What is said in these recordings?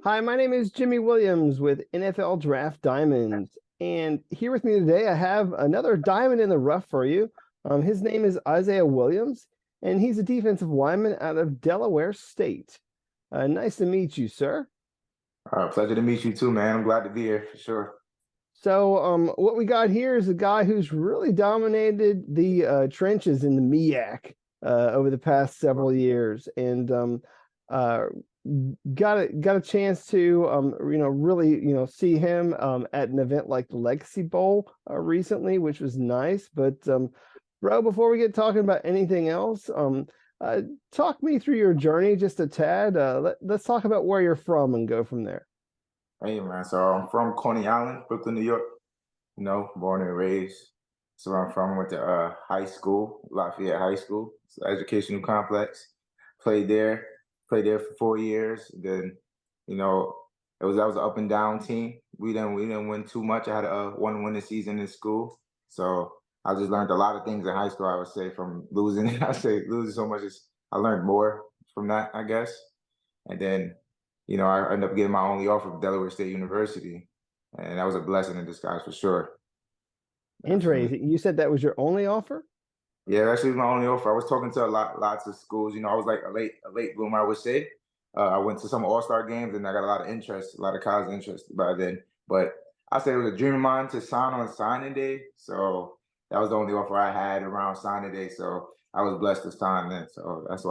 Hi, my name is Jimmy Williams with NFL Draft Diamonds. And here with me today, I have another diamond in the rough for you. His name is Isaiah Williams, and he's a defensive lineman out of Delaware State. Nice to meet you, sir. Pleasure to meet you too, man. I'm glad to be here for sure. So, what we got here is a guy who's really dominated the trenches in the MEAC over the past several years, and uh, got a chance to really see him at an event like the Legacy Bowl recently, which was nice. But bro, before we get talking about anything else, uh, talk me through your journey just a tad. Let's talk about where you're from and go from there. Hey, man. So I'm from Coney Island, Brooklyn, New York. Born and raised. So where I'm from. Went to high school, Lafayette High School. It's an educational complex. Played there. Played there for 4 years. Then, you know, that was an up and down team. We didn't win too much. I had a one winning season in school. So I just learned a lot of things in high school. I would say from losing. I say losing so much is I learned more from that, I guess. And then I ended up getting my only offer from Delaware State University, and that was a blessing in disguise for sure. Definitely. Interesting. You said that was your only offer? Yeah, actually was my only offer. I was talking to lots of schools. I was like a late bloomer, I would say. I went to some All-Star games, and I got a lot of interest, a lot of college interest by then. But I said it was a dream of mine to sign on signing day, so that was the only offer I had around signing day. So I was blessed to sign then. So that's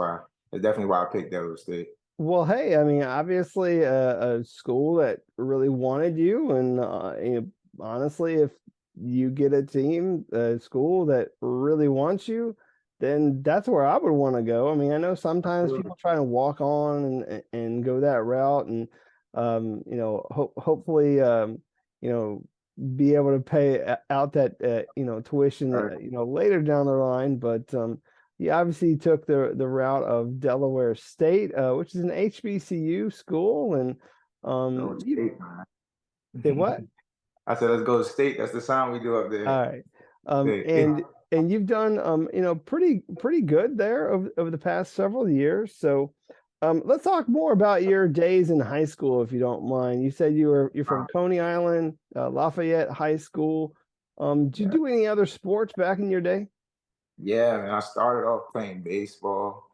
definitely why I picked Delaware State. Well, hey, I mean, obviously, a school that really wanted you, and honestly, if you get a school that really wants you, then that's where I would want to go. I mean, I know sometimes people try to walk on and go that route, and hopefully, you know, be able to pay out that tuition, Right. later down the line, but he obviously took the route of Delaware State, which is an HBCU school, and Go you State, man. did what? I said, let's go to state. That's the sound we do up All there. right, State. and you've done pretty good there over the past several years. So, let's talk more about your days in high school, if you don't mind. You said you're from Coney Island, Lafayette High School. Did you Yeah, do any other sports back in your day? yeah, man. I started off playing baseball.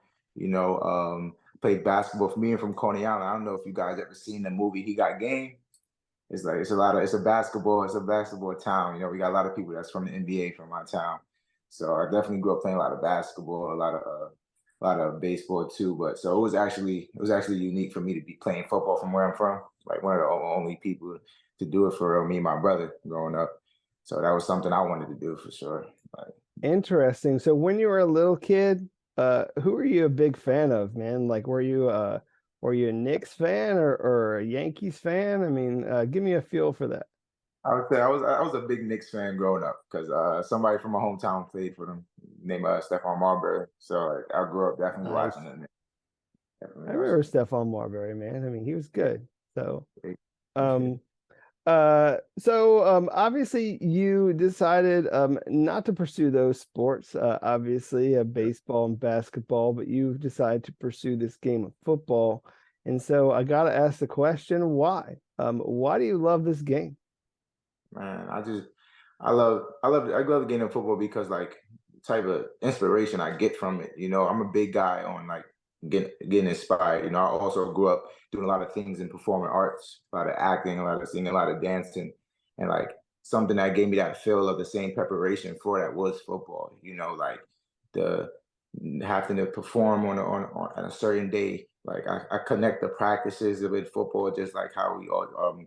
Played basketball. For me, and from Coney Island. I don't know if you guys ever seen the movie He Got Game. It's a basketball town. We got a lot of people that's from the NBA from my town. So I definitely grew up playing a lot of basketball, a lot of baseball too. But so it was actually unique for me to be playing football from where I'm from. Like one of the only people to do it for real, me and my brother growing up. So that was something I wanted to do for sure. Like, Interesting. So when you were a little kid, who were you a big fan of, man? Like were you a Knicks fan or a Yankees fan? I mean, give me a feel for that. I would say I was a big Knicks fan growing up because somebody from my hometown played for them, named Stephon Marbury. So like, I grew up definitely watching Nice. them. Definitely I remember watching Stephon Marbury, man. I mean, he was good. So, them. Appreciate um, it. obviously you decided not to pursue those sports, obviously baseball and basketball, but you decided to pursue this game of football. And so I got to ask the question, why do you love this game? Man, I love getting in football because like the type of inspiration I get from it. I'm a big guy on like getting inspired. I also grew up doing a lot of things in performing arts, a lot of acting, a lot of singing, a lot of dancing, and like something that gave me that feel of the same preparation for that was football. Like the having to perform on a certain day. Like I connect the practices with football just like how we all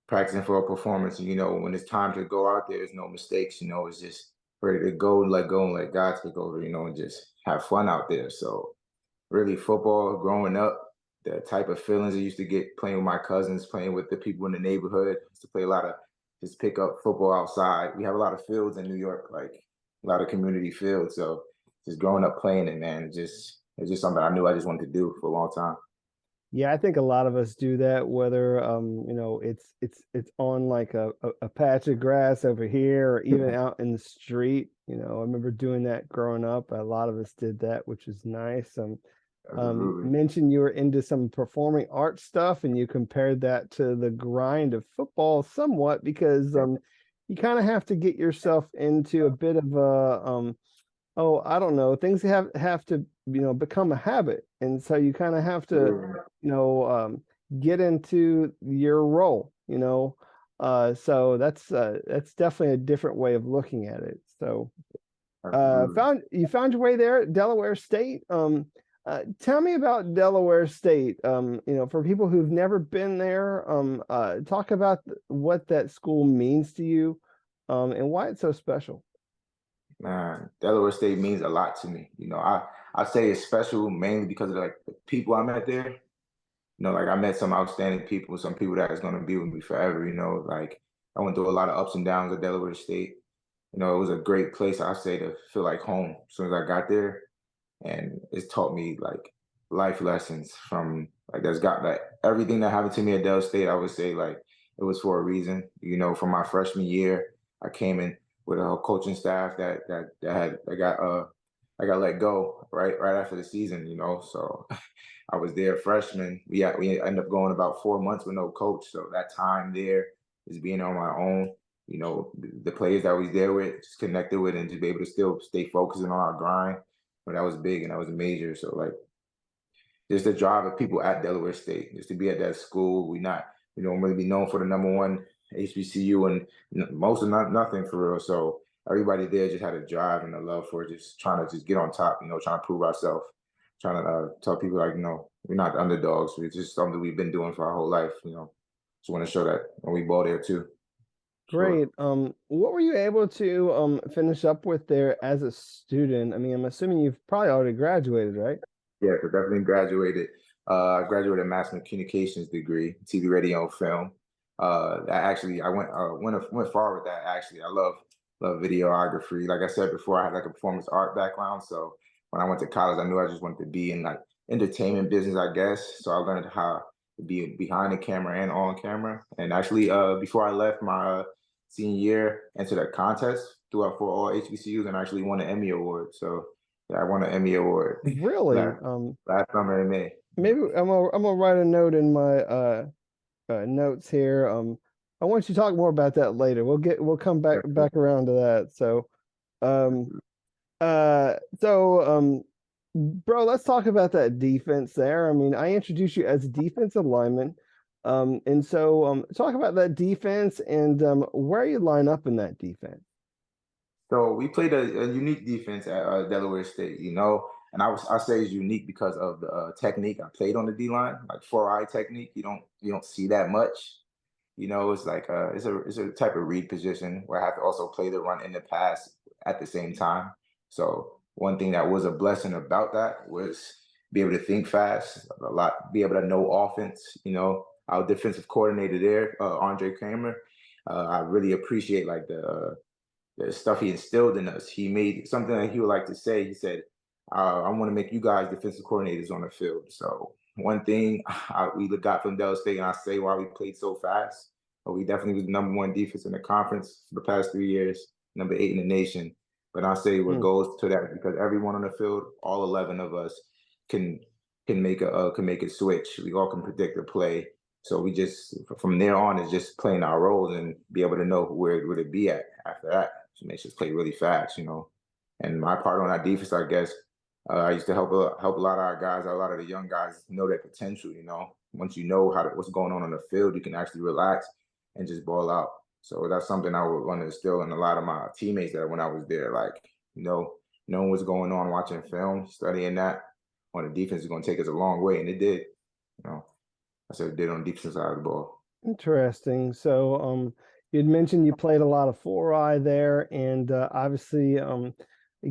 practicing for a performance. When it's time to go out there, there's no mistakes. It's just ready to go, let go, and let God take over. And just have fun out there. So really, football growing up, the type of feelings I used to get playing with my cousins, playing with the people in the neighborhood, used to play a lot of just pick up football outside. We have a lot of fields in New York, like a lot of community fields. So just growing up playing it, man, it's just something I knew I just wanted to do for a long time. Yeah, I think a lot of us do that, whether it's on like a patch of grass over here or even out in the street. I remember doing that growing up. A lot of us did that, which is nice. Absolutely. Mentioned you were into some performing arts stuff, and you compared that to the grind of football somewhat because you kind of have to get yourself into a bit of a oh, I don't know, things have to, become a habit. And so you kind of have to, get into your role, so that's definitely a different way of looking at it. So Absolutely. found your way there at Delaware State. Tell me about Delaware State. For people who've never been there, talk about what that school means to you, and why it's so special. Man, Delaware State means a lot to me. I say it's special mainly because of like the people I met there. Like I met some outstanding people, some people that is going to be with me forever. Like I went through a lot of ups and downs at Delaware State. It was a great place, I say, to feel like home as soon as I got there. And it's taught me like life lessons from like that's got like everything that happened to me at Dell State. I would say like it was for a reason. From my freshman year, I came in with a whole coaching staff that got let go right after the season. So I was there freshman. We ended up going about 4 months with no coach. So that time there is being on my own. The players that I was there with, just connected with, and to be able to still stay focused on our grind. But that was big and that was major. So like just the drive of people at Delaware State, just to be at that school. We don't really be known for the #1 HBCU and most of nothing for real. So everybody there just had a drive and a love for just trying to just get on top, trying to prove ourselves, trying to tell people like, we're not the underdogs. It's just something we've been doing for our whole life, Just want to show that when we ball there too. Sure. Great. What were you able to finish up with there as a student? I mean, I'm assuming you've probably already graduated, right? Yeah, so definitely graduated. I graduated a mass communications degree, TV, radio, and film. I went far with that. Actually, I love videography. Like I said before, I had like a performance art background. So when I went to college, I knew I just wanted to be in like entertainment business, I guess. So I learned how to be behind the camera and on camera. And actually, before I left my senior year, entered a contest throughout for all HBCUs and actually won an Emmy award. So yeah, I won an Emmy award Really? last summer in May. Maybe I'm gonna write a note in my notes here. I want you to talk more about that later. We'll come back around to that. So, um, bro, let's talk about that defense there. I mean, I introduced you as a defensive lineman. And so talk about that defense and where you line up in that defense. So we played a unique defense at Delaware State, and I say it's unique because of the technique I played on the D line, like 4-eye technique. You don't see that much. It's like it's a type of read position where I have to also play the run and the pass at the same time. So one thing that was a blessing about that was be able to think fast, be able to know offense. Our defensive coordinator there, Andre Kramer, I really appreciate like the stuff he instilled in us. He made something that he would like to say. He said, I want to make you guys defensive coordinators on the field. So one thing we got from Dell State, and I say why we played so fast, but we definitely was the #1 defense in the conference for the past 3 years, #8 in the nation. But I say what goes to that because everyone on the field, all 11 of us, can make a switch. We all can predict a play. So we just from there on is just playing our roles and be able to know where it would be at after that. So makes us play really fast, And my part on that defense, I guess, I used to help a lot of our guys, a lot of the young guys know their potential. Once you know what's going on the field, you can actually relax and just ball out. So that's something I would want to instill in a lot of my teammates that when I was there, like knowing what's going on, watching film, studying that on the defense is going to take us a long way, and it did. I said it did on the defensive side of the ball. Interesting. So, you'd mentioned you played a lot of 4-eye there, and obviously,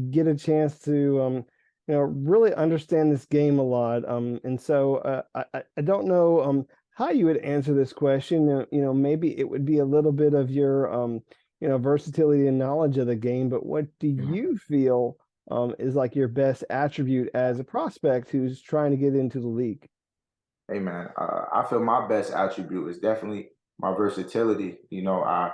get a chance to, really understand this game a lot. And so, I don't know how you would answer this question. Maybe it would be a little bit of your, versatility and knowledge of the game. But what do you feel is like your best attribute as a prospect who's trying to get into the league? Hey man, I feel my best attribute is definitely my versatility. I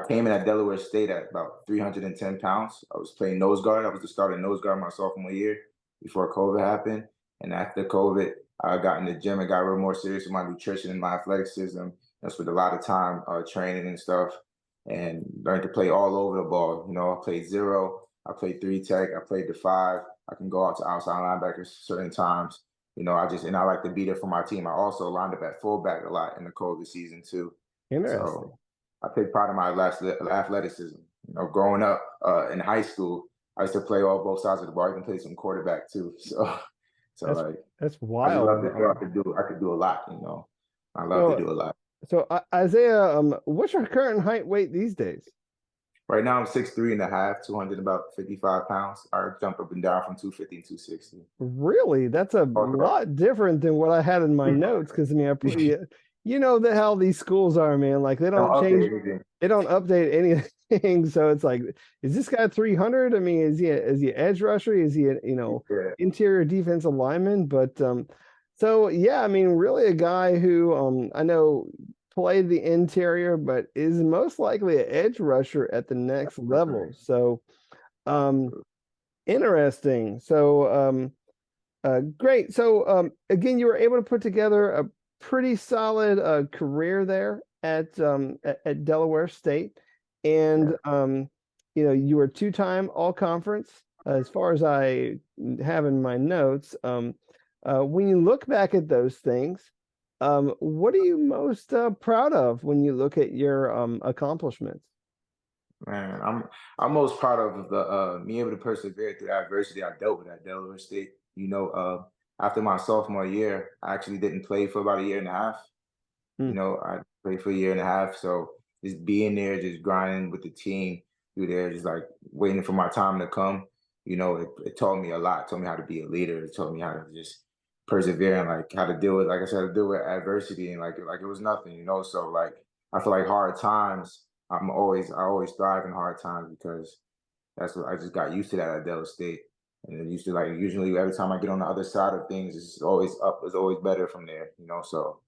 came in at Delaware State at about 310 pounds. I was playing nose guard. I was the starting nose guard my sophomore year before COVID happened. And after COVID, I got in the gym and got real more serious with my nutrition and my athleticism. I spent a lot of time training and stuff, and learned to play all over the ball. You know, I played zero, I played three tech, I played the five. I can go out to outside linebackers certain times. You know, I like to be there for my team. I also lined up at fullback a lot in the COVID season too. So Interesting. I take pride in my athleticism. You know, growing up in high school, I used to play all both sides of the ball. I even played some quarterback too. So That's like, that's I just love wild. to feel I could do a lot. You know, I love to So do a lot. Isaiah, what's your current height weight these days? Right now I'm 6'3.5", 200 about 55 pounds. I jump up and down from 250 and 260. Really? That's a Also, lot different than what I had in my notes. Because I mean, you know that how these schools are, man. Like don't update anything. they don't update anything. So it's like, is this guy 300? I mean, is he edge rusher? Is he Yeah. interior defensive lineman? But so yeah, I mean, really a guy who I know played the interior, but is most likely an edge rusher at the next level. So um interesting. So great. So again, you were able to put together a pretty solid career there at Delaware State, and you were two-time All Conference. As far as I have in my notes, when you look back at those things, what are you most proud of when you look at your accomplishments? Man, I'm most proud of the me able to persevere through adversity I dealt with at Delaware State. You know, after my sophomore year, I actually didn't play for about a year and a half. You Hmm. know, I played for a year and a half. So just being there, just grinding with the team through there, just like waiting for my time to come, you know, it taught me a lot. It taught me how to be a leader. It taught me how to just persevere and like how to deal with, like I said, to deal with adversity and like it was nothing, you know. So like I feel like hard times, I always thrive in hard times because that's what I just got used to that at Delaware State. And then used to like usually every time I get on the other side of things, it's always up, it's always better from there, you know. So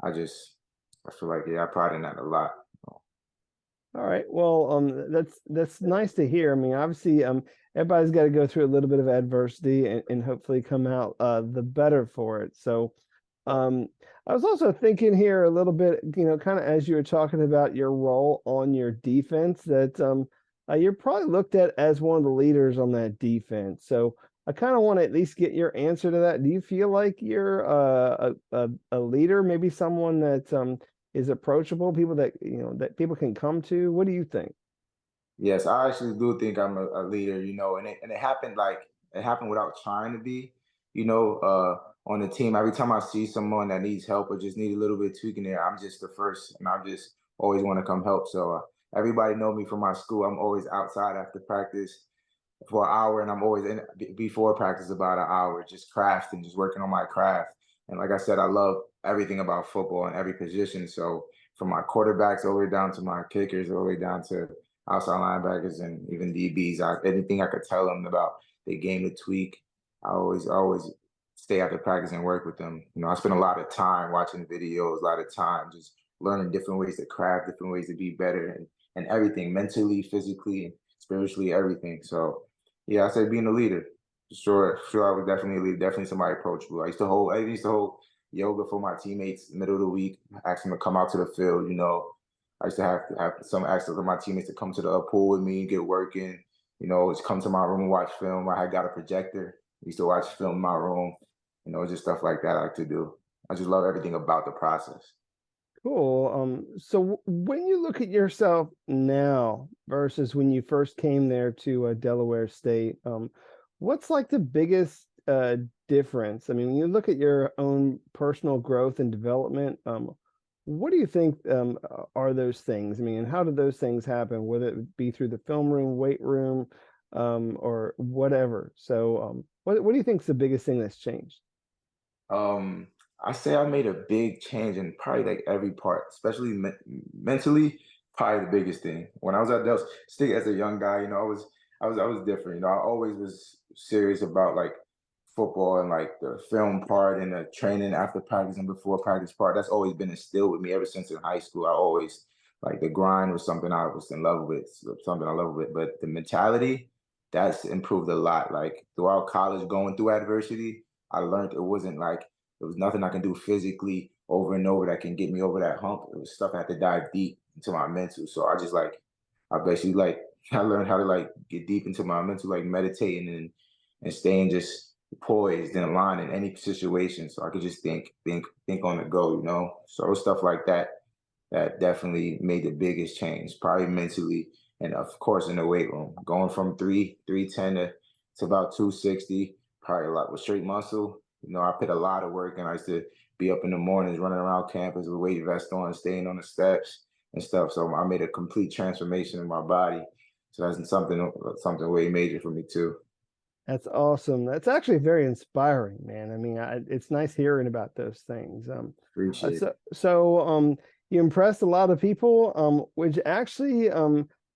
I feel like yeah, I pride in that a lot. All right. Well, that's nice to hear. I mean, obviously, everybody's got to go through a little bit of adversity and hopefully come out the better for it. So, um, I was also thinking here a little bit, kind of as you were talking about your role on your defense, that you're probably looked at as one of the leaders on that defense. So, I kind of want to at least get your answer to that. Do you feel like you're a leader, maybe someone that is approachable, people that that people can come to? What do you think? Yes, I actually do think I'm a leader, you know, and it happened like it happened without trying to be, you know, on the team. Every time I see someone that needs help or just need a little bit tweaking there, I'm just the first, and I just always want to come help. So everybody know me from my school. I'm always outside after practice for an hour, and I'm always in before practice about an hour, just crafting, just working on my craft. And like I said, I love everything about football and every position. So from my quarterbacks all the way down to my kickers, all the way down to outside linebackers and even DBs, anything I could tell them about their game to tweak, I always stay after practice and work with them. You know, I spend a lot of time watching videos, a lot of time just learning different ways to craft, different ways to be better, and everything mentally, physically, spiritually, everything. So yeah, I said being a leader. Sure, I was definitely a leader, definitely somebody approachable. I used to hold yoga for my teammates middle of the week, ask them to come out to the field, you know. I used to have some access to my teammates to come to the pool with me, get working, you know, just come to my room and watch film. I had got a projector. We used to watch film in my room, you know, just stuff like that I like to do. I just love everything about the process. Cool. So when you look at yourself now versus when you first came there to Delaware State, what's like the biggest difference? I mean, when you look at your own personal growth and development, what do you think are those things? I mean, and how did those things happen, whether it be through the film room, weight room, or whatever? So, what do you think is the biggest thing that's changed? Um, I say I made a big change in probably like every part, especially mentally. Probably the biggest thing. When I was at Del State as a young guy, you know, I was different. You know, I always was serious about like football and like the film part and the training after practice and before practice part. That's always been instilled with me ever since in high school. I always like the grind was something I was in love with, something I love with. But the mentality, that's improved a lot. Like throughout college, going through adversity, I learned it wasn't like there was nothing I can do physically over and over that can get me over that hump. It was stuff I had to dive deep into my mental. So I just like I basically like I learned how to like get deep into my mental, like meditating and staying just poised and aligned in any situation, so I could just think on the go, you know. So it was stuff like that that definitely made the biggest change, probably mentally, and of course in the weight room, going from 310 to about 260, probably a lot with straight muscle. You know, I put a lot of work, and I used to be up in the mornings running around campus with weight vest on, staying on the steps and stuff. So I made a complete transformation in my body. So that's something way major for me too. That's awesome. That's actually very inspiring, man. I mean, it's nice hearing about those things. Appreciate it. You impressed a lot of people, which actually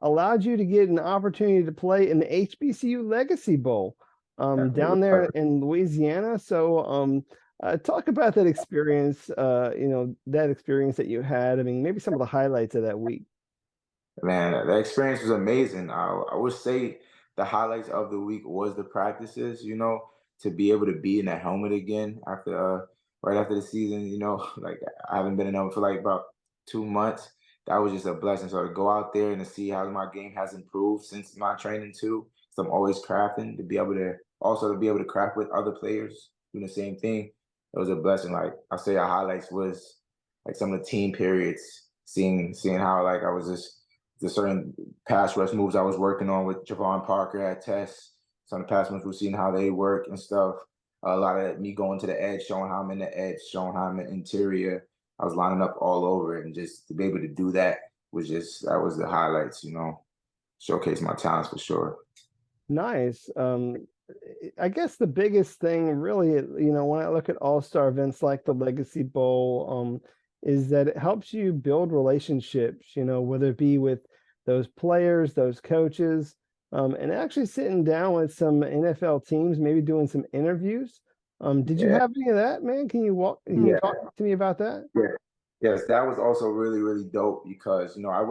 allowed you to get an opportunity to play in the HBCU Legacy Bowl down there in Louisiana. Talk about that experience, that experience that you had. I mean, maybe some of the highlights of that week. Man, the experience was amazing. I would say the highlights of the week was the practices, you know, to be able to be in that helmet again after right after the season, you know, like I haven't been in helmet for like about 2 months. That was just a blessing. So to go out there and to see how my game has improved since my training too. So I'm always crafting to be able to also to be able to craft with other players doing the same thing. It was a blessing. Like I say our highlights was like some of the team periods, seeing how like I was just the certain pass rush moves I was working on with Javon Parker at Test. Some of the pass moves we've seen how they work and stuff. A lot of me going to the edge, showing how I'm in the edge, showing how I'm in interior. I was lining up all over it, and just to be able to do that that was the highlights, you know, showcase my talents for sure. Nice. I guess the biggest thing really, when I look at all-star events like the Legacy Bowl, is that it helps you build relationships, whether it be with those players, those coaches, and actually sitting down with some NFL teams, maybe doing some interviews. Did you Yeah, have any of that, man? Can you talk yeah. to me about that? Yeah. Yes, that was also really, really dope because I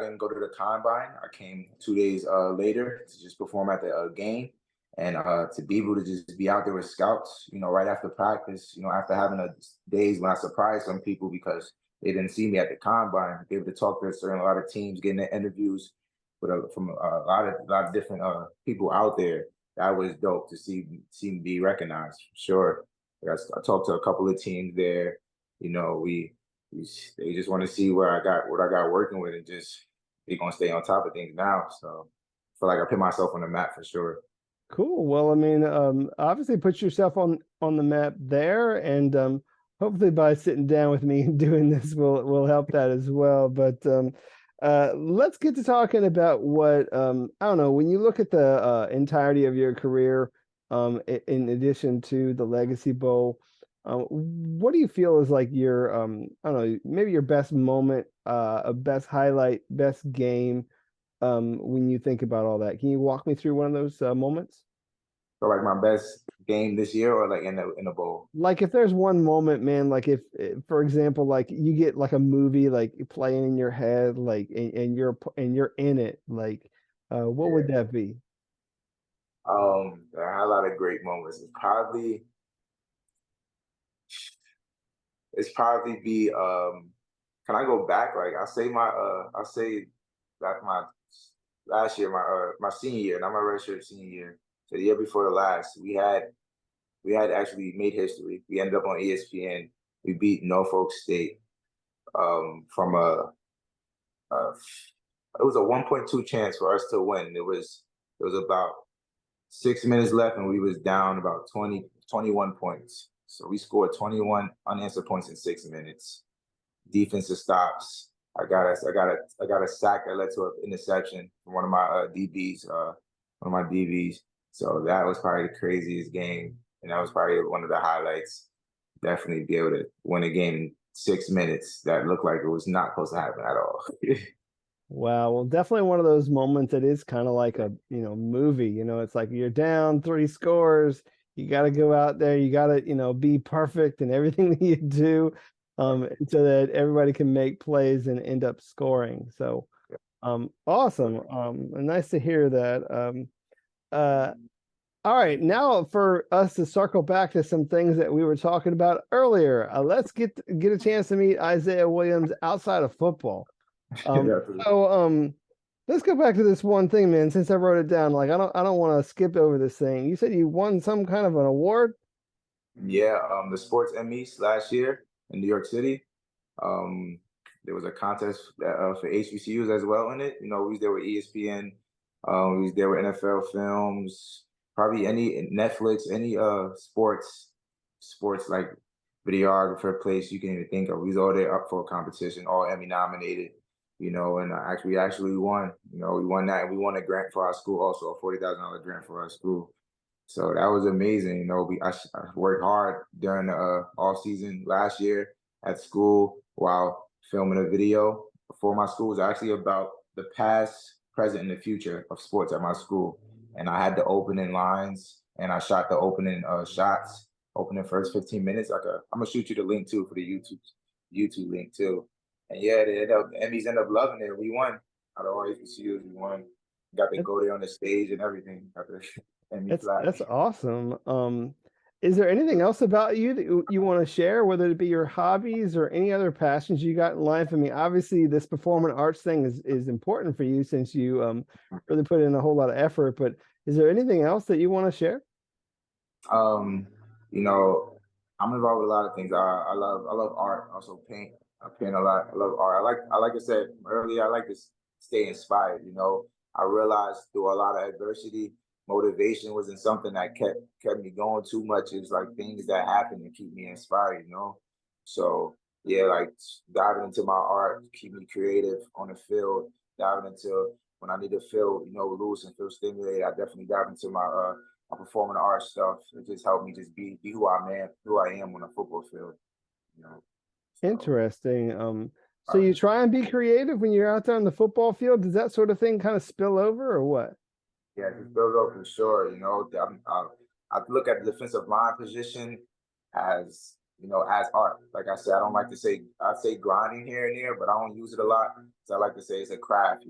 didn't go to the combine. I came 2 days later to just perform at the game, and to be able to just be out there with scouts, you know, right after practice, you know, after having a days when I surprised some people because they didn't see me at the combine, be able to talk to a lot of teams, getting the interviews from a lot of different people out there. That was dope to see me be recognized for sure. I talked to a couple of teams there. You know, they just want to see what I got working with, and just they gonna stay on top of things now. So I feel like I put myself on the map for sure. Cool. Well, I mean, obviously put yourself on the map there, and hopefully by sitting down with me and doing this will help that as well. But let's get to talking about what I don't know. When you look at the entirety of your career, in addition to the Legacy Bowl, what do you feel is like your I don't know, maybe your best moment, a best highlight, best game? When you think about all that, can you walk me through one of those moments? So like my best game this year, or like in the bowl. Like if there's one moment, man, like if, for example, like you get like a movie like playing in your head, like and you're in it, like what would Yeah. that be? I had a lot of great moments. It's probably be can I go back? Like I'll say back my last year, my senior year, not my redshirt senior year. So the year before the last, we had actually made history. We ended up on ESPN. We beat Norfolk State from it was a 1.2 chance for us to win. It was about 6 minutes left, and we was down about 21 points. So we scored 21 unanswered points in 6 minutes. Defensive stops. I got a sack that led to an interception from one of my one of my DBs. So that was probably the craziest game, and that was probably one of the highlights. Definitely be able to win a game in 6 minutes that looked like it was not supposed to happen at all. Wow, well, definitely one of those moments that is kind of like a, movie, it's like you're down three scores, you got to go out there, you got to, be perfect in everything that you do, so that everybody can make plays and end up scoring. So, awesome. And nice to hear that. Uh, All right, now for us to circle back to some things that we were talking about earlier, let's get a chance to meet Isaiah Williams outside of football. Um, Yeah, so let's go back to this one thing, man. Since I wrote it down, like I don't want to skip over this thing. You said you won some kind of an award. yeah. The sports Emmys last year in New York City. Um, there was a contest for HBCUs as well in it. You know, we was there with ESPN. We was there with NFL Films, probably any Netflix, any sports like videographer place you can even think of. We was all there up for a competition, all Emmy nominated. You know, and we actually won. You know, we won that, and we won a grant for our school, also a $40,000 grant for our school. So that was amazing. You know, I worked hard during the off season last year at school while filming a video for my school. It was actually about the past, present, and the future of sports at my school. And I had the opening lines, and I shot the opening shots, opening first 15 minutes. I'm gonna shoot you the link too for the YouTube link too. And yeah, the Emmys ended up loving it. We won. Out of all HBCUs, we won. Got to go there on the stage and everything. Got the Emmy flag. That's awesome. Is there anything else about you that you want to share, whether it be your hobbies or any other passions you got in life? I mean, obviously this performing arts thing is important for you since you really put in a whole lot of effort, but is there anything else that you want to share? Um, you know, I'm involved with a lot of things. I love art. I also paint. I paint a lot. I love art. I said earlier, I like to stay inspired. You know, I realized through a lot of adversity, motivation wasn't something that kept me going too much. It's like things that happen and keep me inspired. You know, so yeah, like diving into my art, keep me creative on the field. Diving into when I need to feel, loose and feel stimulated. I definitely dive into my performing arts stuff. It just helped me just be who I am on a football field. You know, so Interesting. So uh, you try and be creative when you're out there on the football field. Does that sort of thing kind of spill over or what? yeah, just build up for sure. I look at the defensive line position as as art. Like I said, I don't like to say I say grinding here and there, but I don't use it a lot. So I like to say it's a craft.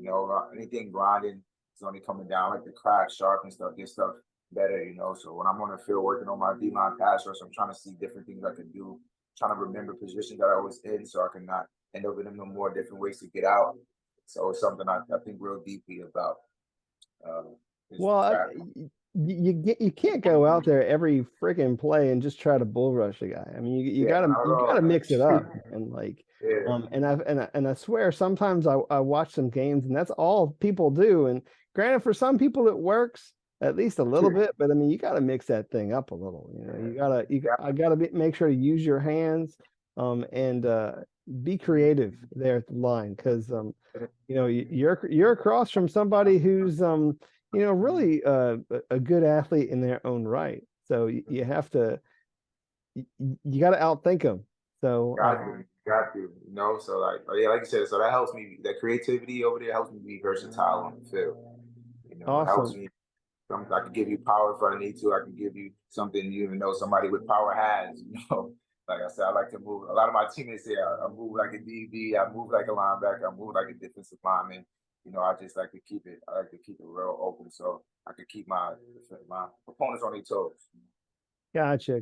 Anything grinding is only coming down like the craft, sharp and stuff, get stuff better. So when I'm on the field working on my D line pass rush, I'm trying to see different things I can do, trying to remember positions that I was in, so I can not end up in them no more different ways to get out. So it's something I think real deeply about. Is Well, craft. you can't go out there every freaking play and just try to bull rush a guy. I mean, Yeah, not at you all, gotta man. mix it up and like Yeah, and I swear sometimes I watch some games and that's all people do. And granted, for some people it works at least a little bit, but I mean, you got to mix that thing up a little. yeah, I gotta make sure to use your hands and be creative there at the line because you're across from somebody who's really a good athlete in their own right. So you have to, you got to outthink them. So got you. So like, oh yeah, like you said, so that helps me. That creativity over there helps me be versatile on the field. It helps awesome. me. I can give you power if I need to. I can give you something you even know somebody with power has. Like I said, I like to move. A lot of my teammates say I move like a DB. I move like a linebacker. I move like a defensive lineman. I just like to keep it. I like to keep it real open so I can keep my opponents on their toes. Gotcha.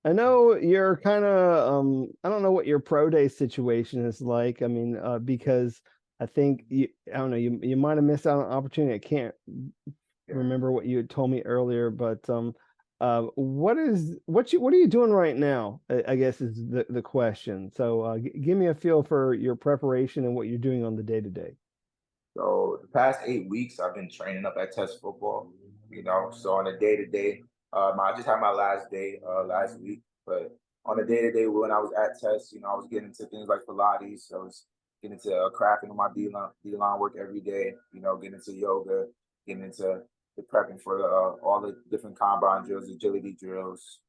I know you're kind of I don't know what your pro day situation is like. I mean, because I think I don't know, you might have missed out on an opportunity. I can't Yeah. remember what you had told me earlier, but what are you doing right now? I guess is the question. So give me a feel for your preparation and what you're doing on the day to day. So the past 8 weeks, I've been training up at Test Football. So on a day to day, I just had my last day last week, but on a day to day when I was at Test, I was getting into things like Pilates. I was getting into crafting on my D line work every day. Getting into yoga, getting into the prepping for all the different combine drills, agility drills,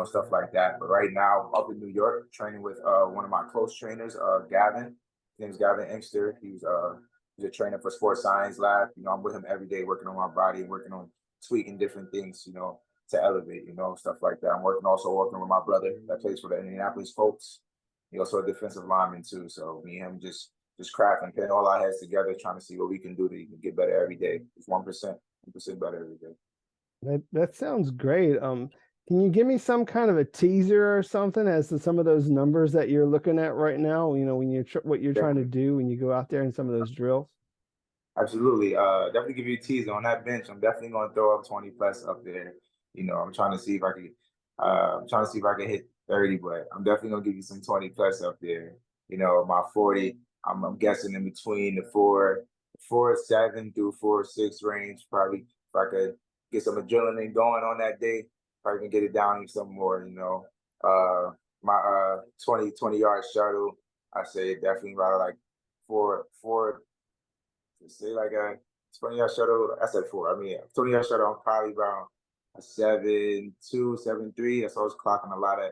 stuff like that. But right now, up in New York, training with one of my close trainers, Gavin. His name's Gavin Inkster. He's a trainer for Sports Science Lab. I'm with him every day, working on my body, working on tweaking different things, to elevate, stuff like that. I'm also working with my brother that plays for the Indianapolis Colts. He also a defensive lineman too. So me and him just crafting, putting all our heads together, trying to see what we can do to get better every day. It's 1%. 100% better every day. That sounds great. Can you give me some kind of a teaser or something as to some of those numbers that you're looking at right now? You know, when you're what you're trying to Definitely. do when you go out there in some of those drills. Absolutely. Definitely give you a teaser on that bench. I'm definitely going to throw up 20 plus up there. You know, I'm trying to see if I can. I'm trying to see if I can hit 30, but I'm definitely going to give you some 20 plus up there. You know, my 40. I'm guessing in between the 4.7 through 4.6 range. Probably if I could get some adrenaline going on that day, probably can get it down some more. You know, my 20 yard shuttle. I say definitely about like four say like a 20 yard shuttle. I said four. I mean, 20 yard shuttle. I'm probably around a 7.2, 7.3. That's always clocking a lot of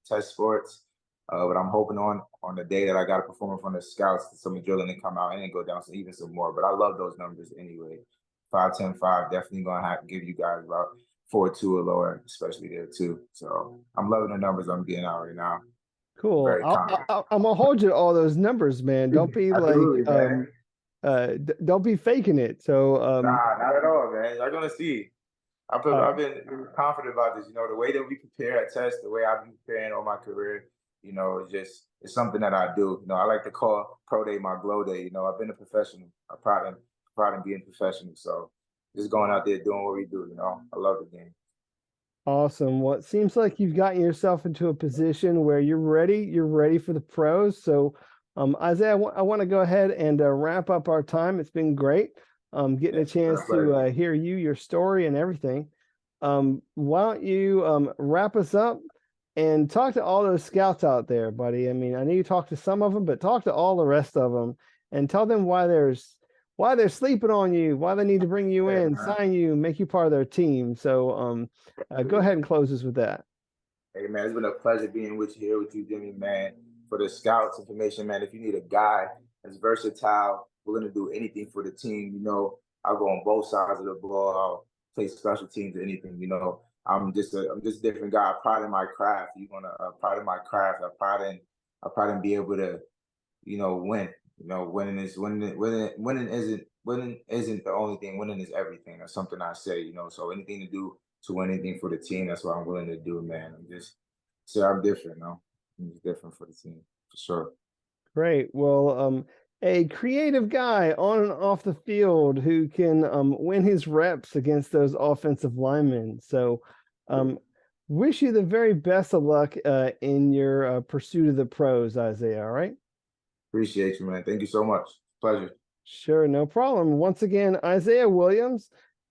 test sports. But I'm hoping on the day that I got to perform in front of the scouts, some drilling and come out and then go down even some more. But I love those numbers anyway. 5.10.5, definitely gonna have to give you guys about 4.2 or lower, especially there too. So I'm loving the numbers I'm getting out right now. I'm Cool. very confident. I'm gonna hold you to all those numbers, man. Don't be like Absolutely, man. don't be faking it. So Nah, not at all, man. You're gonna see. uh, I've been confident about this. You know, the way that we prepare at test, the way I've been preparing all my career, you know, it's something that I do. You know, I like to call pro day my glow day. You know, I've been a professional. I'm proud of being professional. So just going out there doing what we do. You know, I love the game. awesome. Well, it seems like you've gotten yourself into a position where you're ready. You're ready for the pros. So, Isaiah, I want to go ahead and wrap up our time. It's been great getting Yeah, a it's been chance a to pleasure. hear you, your story, and everything. Why don't you wrap us up and talk to all those scouts out there, buddy? I mean, I know you talked to some of them, but talk to all the rest of them and tell them why they're sleeping on you, why they need to bring you Yeah, in, man. sign you, make you part of their team. So go ahead and close us with that. Hey man, it's been a pleasure being with you here with you, Jimmy, man. For the scouts information, man, if you need a guy that's versatile, willing to do anything for the team, you know, I'll go on both sides of the ball. I'll play special teams or anything, you know. I'm just a different guy. I pride in my craft. You wanna pride in my craft. I pride in being able to, you know, win. You know, winning isn't the only thing. Winning is everything. That's something I say, you know. So anything to do to win anything for the team, that's what I'm willing to do, man. I'm just so I'm different, no. I'm just different for the team, for sure. Great. Well, a creative guy on and off the field who can win his reps against those offensive linemen. So, um, wish you the very best of luck in your pursuit of the pros, Isaiah. All right. Appreciate you, man. Thank you so much. Pleasure. Sure, no problem. Once again, Isaiah Williams,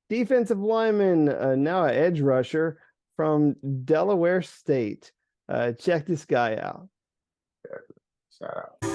defensive lineman, now an edge rusher from Delaware State. Check this guy out. Shout out.